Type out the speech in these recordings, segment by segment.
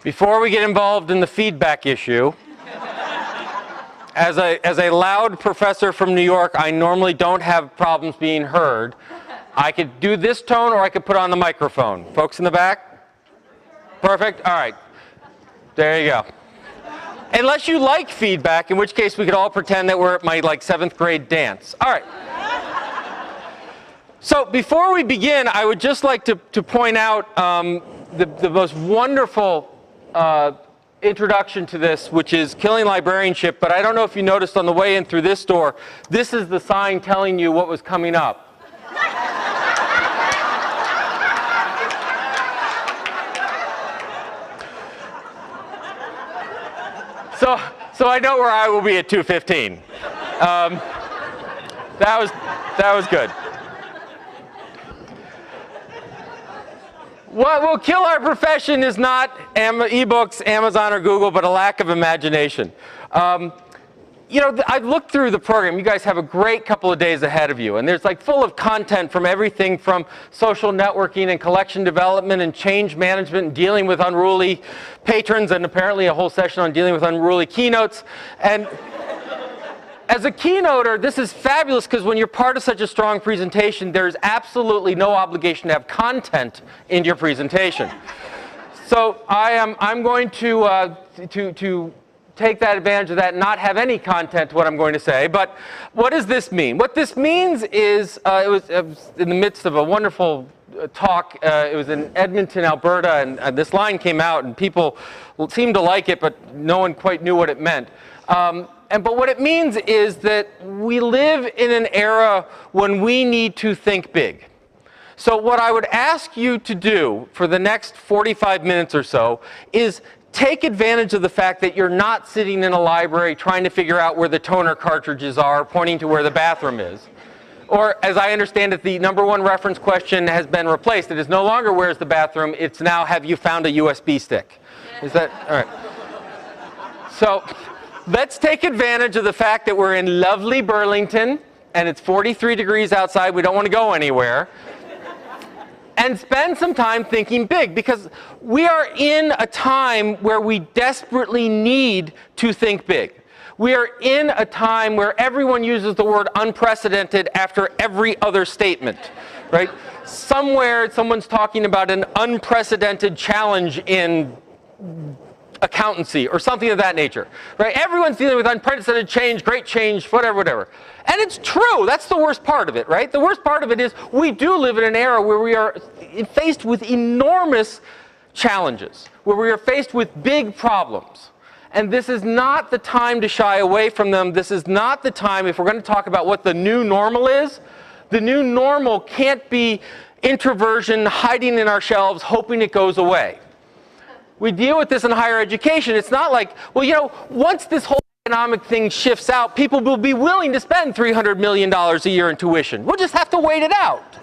Before we get involved in the feedback issue, as a loud professor from New York, I normally don't have problems being heard. I could do this tone or I could put on the microphone. Folks in the back? Perfect? All right. There you go. Unless you like feedback, in which case we could all pretend that we're at my 7th grade dance. All right. So before we begin, I would just like to point out the most wonderful introduction to this, which is Killing Librarianship. But I don't know if you noticed on the way in through this door, this is the sign telling you what was coming up. So I know where I will be at 2:15. That was good. What will kill our profession is not ebooks, Amazon, or Google, but a lack of imagination. I've looked through the program. You guys have a great couple of days ahead of you, and there's full of content from everything from social networking and collection development and change management and dealing with unruly patrons, and apparently a whole session on dealing with unruly keynotes. And as a keynoter, this is fabulous because when you're part of such a strong presentation, there's absolutely no obligation to have content in your presentation. So I'm going to take that advantage of that and not have any content to what I'm going to say. But what does this mean? What this means is it was in the midst of a wonderful talk. It was in Edmonton, Alberta, and this line came out, and people seemed to like it, but no one quite knew what it meant. But what it means is that we live in an era when we need to think big. So what I would ask you to do for the next 45 minutes or so is take advantage of the fact that you're not sitting in a library trying to figure out where the toner cartridges are, pointing to where the bathroom is. Or, as I understand it, the #1 reference question has been replaced. It is no longer where's the bathroom, it's now have you found a USB stick. Is that, all right. So, let's take advantage of the fact that we're in lovely Burlington, and it's 43 degrees outside, we don't want to go anywhere. And spend some time thinking big, because we are in a time where we desperately need to think big. We are in a time where everyone uses the word unprecedented after every other statement, right? Somewhere someone's talking about an unprecedented challenge in accountancy or something of that nature, right? Everyone's dealing with unprecedented change, great change, whatever. And it's true. That's the worst part of it, right? The worst part of it is we do live in an era where we are faced with enormous challenges, where we are faced with big problems. And this is not the time to shy away from them. This is not the time, if we're going to talk about what the new normal is, the new normal can't be introversion hiding in our shelves, hoping it goes away. We deal with this in higher education. It's not like, well, once this whole economic thing shifts out, people will be willing to spend $300 million a year in tuition. We'll just have to wait it out,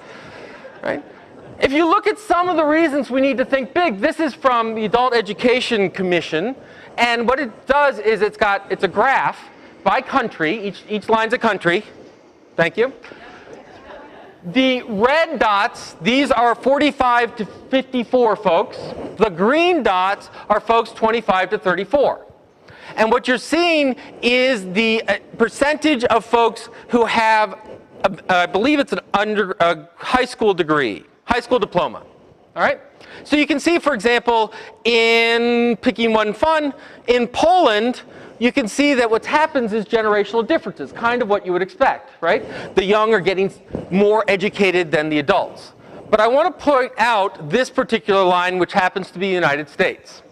right? If you look at some of the reasons we need to think big, this is from the Adult Education Commission, and what it does is it's a graph by country. Each line's a country. Thank you. The red dots, these are 45 to 54 folks. The green dots are folks 25 to 34. And what you're seeing is the percentage of folks who have, I believe it's a high school degree, high school diploma. All right? So you can see, for example, in picking one fun, in Poland, you can see that what happens is generational differences, kind of what you would expect, right? The young are getting more educated than the adults. But I want to point out this particular line, which happens to be the United States.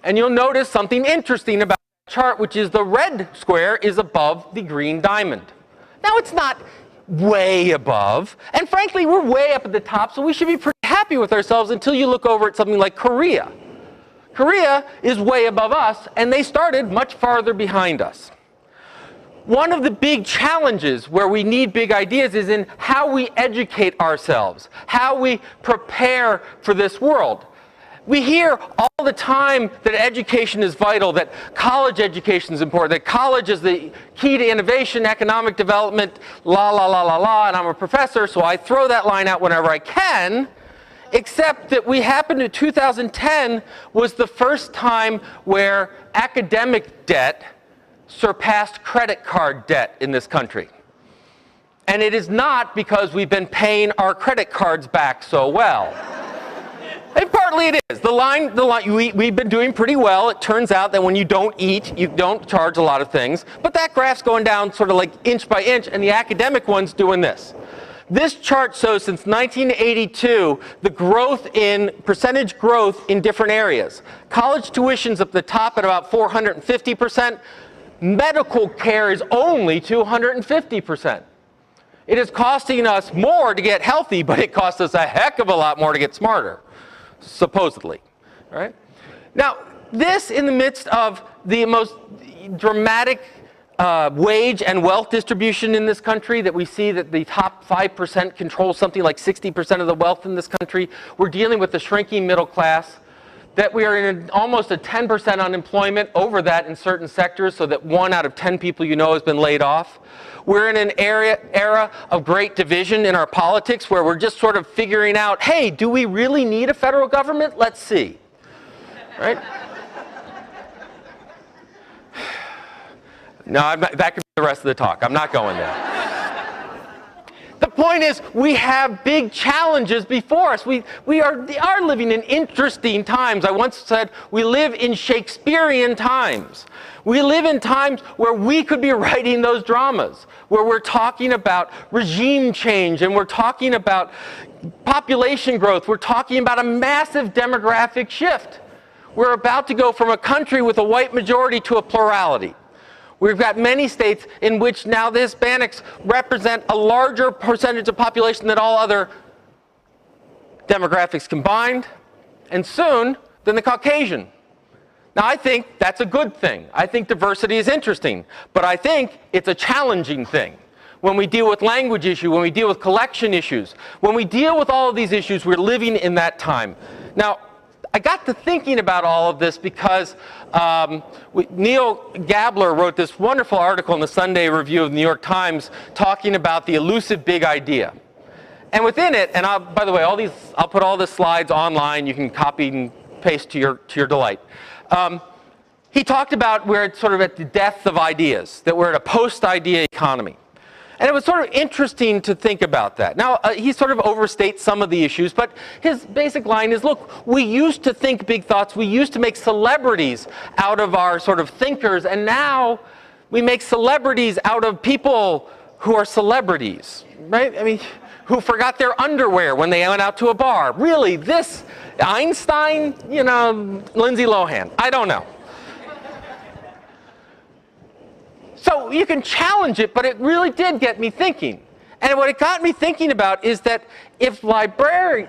And you'll notice something interesting about the chart, which is the red square is above the green diamond. Now, it's not way above, and frankly, we're way up at the top, so we should be pretty happy with ourselves until you look over at something like Korea. Korea is way above us, and they started much farther behind us. One of the big challenges where we need big ideas is in how we educate ourselves, how we prepare for this world. We hear all the time that education is vital, that college education is important, that college is the key to innovation, economic development, la, la, la, la, la, and I'm a professor, so I throw that line out whenever I can. except that we happened to 2010 was the first time where academic debt surpassed credit card debt in this country. And it is not because we've been paying our credit cards back so well. And partly it is. We've been doing pretty well. It turns out that when you don't eat, you don't charge a lot of things. But that graph's going down sort of like inch by inch, and the academic one's doing this. This chart shows since 1982 the growth in percentage growth in different areas. College tuition's at the top at about 450%. Medical care is only 250%. It is costing us more to get healthy, but it costs us a heck of a lot more to get smarter, supposedly. Right? Now, this in the midst of the most dramatic wage and wealth distribution in this country, that we see that the top 5% control something like 60% of the wealth in this country. We're dealing with the shrinking middle class, that we are in almost a 10% unemployment, over that in certain sectors, so that 1 out of 10 people you know has been laid off. We're in an era of great division in our politics where we're just sort of figuring out, hey, do we really need a federal government? Let's see. Right? No, that could be the rest of the talk. I'm not going there. The point is, we have big challenges before us. We are living in interesting times. I once said we live in Shakespearean times. We live in times where we could be writing those dramas, where we're talking about regime change, and we're talking about population growth. We're talking about a massive demographic shift. We're about to go from a country with a white majority to a plurality. We've got many states in which now the Hispanics represent a larger percentage of population than all other demographics combined, and soon than the Caucasian. Now, I think that's a good thing. I think diversity is interesting, but I think it's a challenging thing. When we deal with language issues, when we deal with collection issues, when we deal with all of these issues, we're living in that time. Now, I got to thinking about all of this because Neil Gabler wrote this wonderful article in the Sunday Review of the New York Times talking about the elusive big idea. And within it, and by the way, I'll put all the slides online. You can copy and paste to your delight. He talked about we're sort of at the death of ideas, that we're at a post-idea economy. And it was sort of interesting to think about that. Now, he sort of overstates some of the issues, but his basic line is, look, we used to think big thoughts. We used to make celebrities out of our sort of thinkers, and now we make celebrities out of people who are celebrities, right? I mean, who forgot their underwear when they went out to a bar. Really, this Einstein, you know, Lindsay Lohan, I don't know. So you can challenge it, but it really did get me thinking. And what it got me thinking about is that if libraries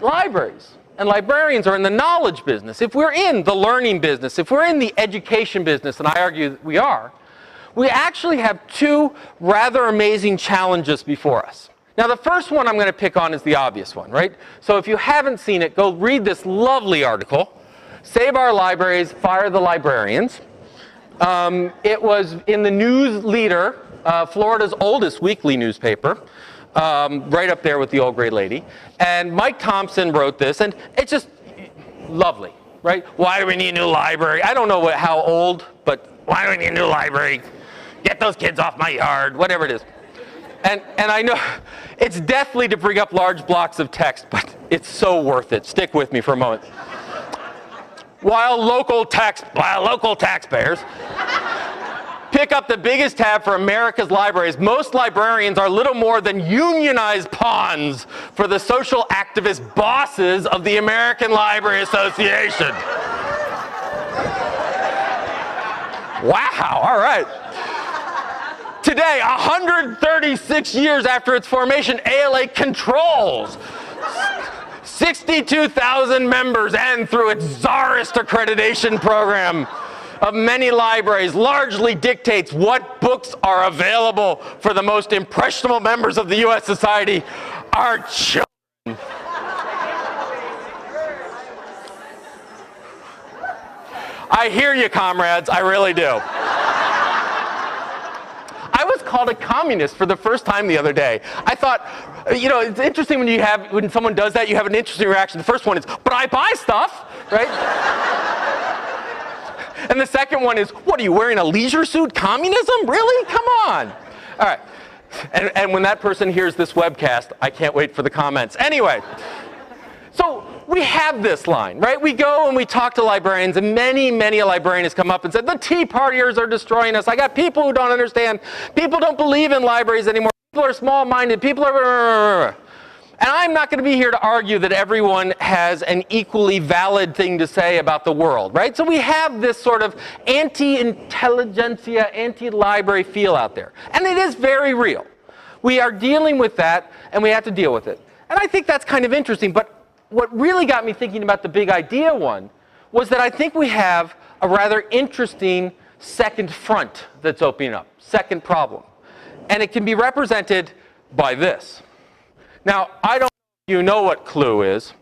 and librarians are in the knowledge business, if we're in the learning business, if we're in the education business, and I argue that we are, we actually have two rather amazing challenges before us. Now, the first one I'm going to pick on is the obvious one, right? So if you haven't seen it, go read this lovely article, Save Our Libraries, Fire the Librarians. It was in the News Leader, Florida's oldest weekly newspaper, right up there with the Old Gray Lady. And Mike Thompson wrote this, and it's just lovely, right? Why do we need a new library? I don't know how old, but why do we need a new library? Get those kids off my yard, whatever it is. And I know it's deathly to bring up large blocks of text, but it's so worth it. Stick with me for a moment. While local taxpayers pick up the biggest tab for America's libraries, most librarians are little more than unionized pawns for the social activist bosses of the American Library Association. Wow, all right. Today, 136 years after its formation, ALA controls 62,000 members, and through its czarist accreditation program of many libraries, largely dictates what books are available for the most impressionable members of the U.S. society, our children. I hear you, comrades, I really do. I was called a communist for the first time the other day. I thought, you know, it's interesting when someone does that, you have an interesting reaction. The first one is, but I buy stuff, right? And the second one is, what are you wearing, a leisure suit? Communism? Really? Come on. All right. And when that person hears this webcast, I can't wait for the comments. Anyway, so we have this line, right? We go and we talk to librarians, and many a librarian has come up and said, the Tea Partiers are destroying us. I got people who don't understand. People don't believe in libraries anymore. People are small-minded. People are... And I'm not going to be here to argue that everyone has an equally valid thing to say about the world, right? So we have this sort of anti-intelligentsia, anti-library feel out there. And it is very real. We are dealing with that, and we have to deal with it. And I think that's kind of interesting. But what really got me thinking about the big idea one was that I think we have a rather interesting second front that's opening up, second problem. And it can be represented by this. Now, I don't know if you know what Clue is.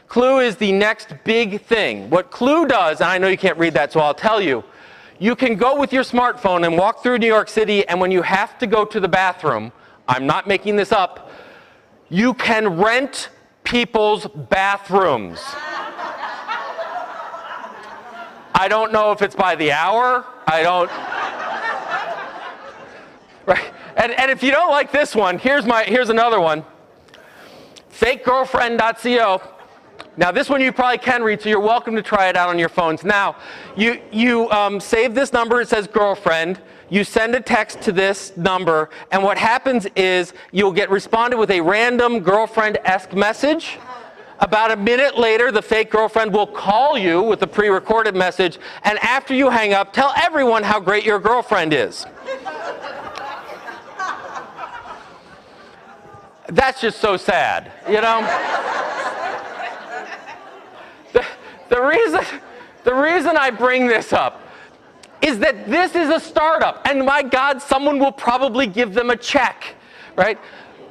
Clue is the next big thing. What Clue does, and I know you can't read that, so I'll tell you, you can go with your smartphone and walk through New York City, and when you have to go to the bathroom, I'm not making this up, you can rent people's bathrooms. I don't know if it's by the hour. I don't... Right? And if you don't like this one, here's another one. FakeGirlfriend.co. Now this one you probably can read, so you're welcome to try it out on your phones. Now, you save this number, it says girlfriend, you send a text to this number, and what happens is you'll get responded with a random girlfriend-esque message. About a minute later, the fake girlfriend will call you with a pre-recorded message, and after you hang up, tell everyone how great your girlfriend is. That's just so sad, you know? The reason I bring this up is that this is a startup, and my God, someone will probably give them a check, right?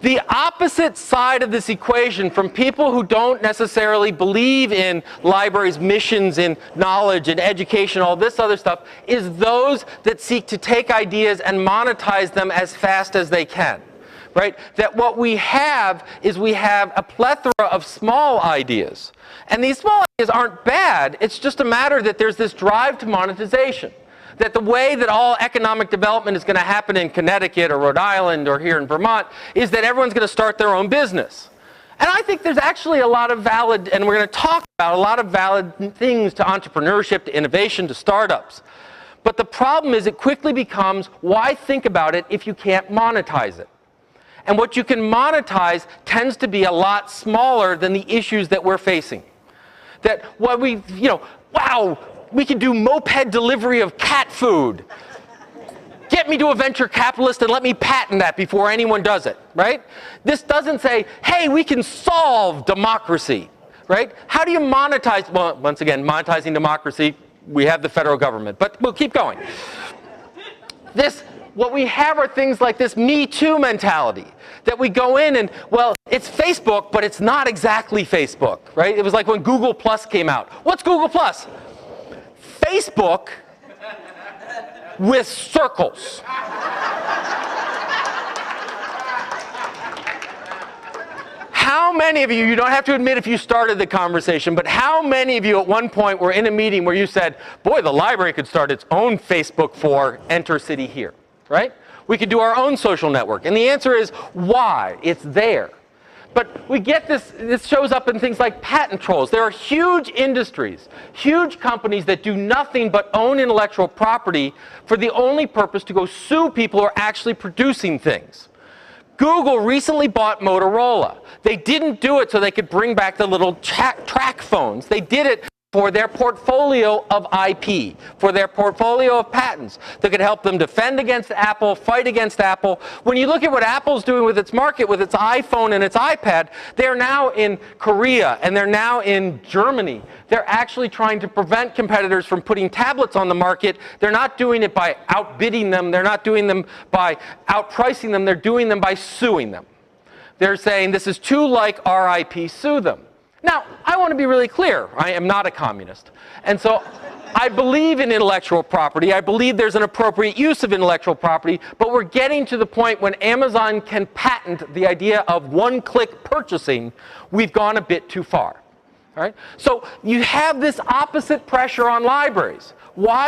The opposite side of this equation from people who don't necessarily believe in libraries' missions, in knowledge and education, all this other stuff, is those that seek to take ideas and monetize them as fast as they can. Right? That what we have is we have a plethora of small ideas. And these small ideas aren't bad. It's just a matter that there's this drive to monetization. That the way that all economic development is going to happen in Connecticut or Rhode Island or here in Vermont is that everyone's going to start their own business. And I think there's actually a lot of valid, and we're going to talk about a lot of valid things to entrepreneurship, to innovation, to startups. But the problem is it quickly becomes, why think about it if you can't monetize it? And what you can monetize tends to be a lot smaller than the issues that we're facing. That what we, you know, wow, we can do moped delivery of cat food. Get me to a venture capitalist and let me patent that before anyone does it, right? This doesn't say, hey, we can solve democracy, right? How do you monetize, well, once again, monetizing democracy, we have the federal government, but we'll keep going. What we have are things like this Me Too mentality, that we go in and, well, it's Facebook, but it's not exactly Facebook, right? It was like when Google Plus came out. What's Google Plus? Facebook with circles. How many of you don't have to admit if you started the conversation, but how many of you at one point were in a meeting where you said, boy, the library could start its own Facebook for Enter City Here? Right? We could do our own social network. And the answer is, why? It's there. But we get this shows up in things like patent trolls. There are huge industries, huge companies that do nothing but own intellectual property for the only purpose to go sue people who are actually producing things. Google recently bought Motorola. They didn't do it so they could bring back the little track phones. They did it for their portfolio of IP, for their portfolio of patents that could help them defend against Apple, fight against Apple. When you look at what Apple's doing with its market, with its iPhone and its iPad, they're now in Korea and they're now in Germany. They're actually trying to prevent competitors from putting tablets on the market. They're not doing it by outbidding them. They're not doing them by outpricing them. They're doing them by suing them. They're saying this is too like our IP, sue them. Now, I want to be really clear. I am not a communist. And so I believe in intellectual property. I believe there's an appropriate use of intellectual property, but we're getting to the point when Amazon can patent the idea of one-click purchasing. We've gone a bit too far. All right? So you have this opposite pressure on libraries. Why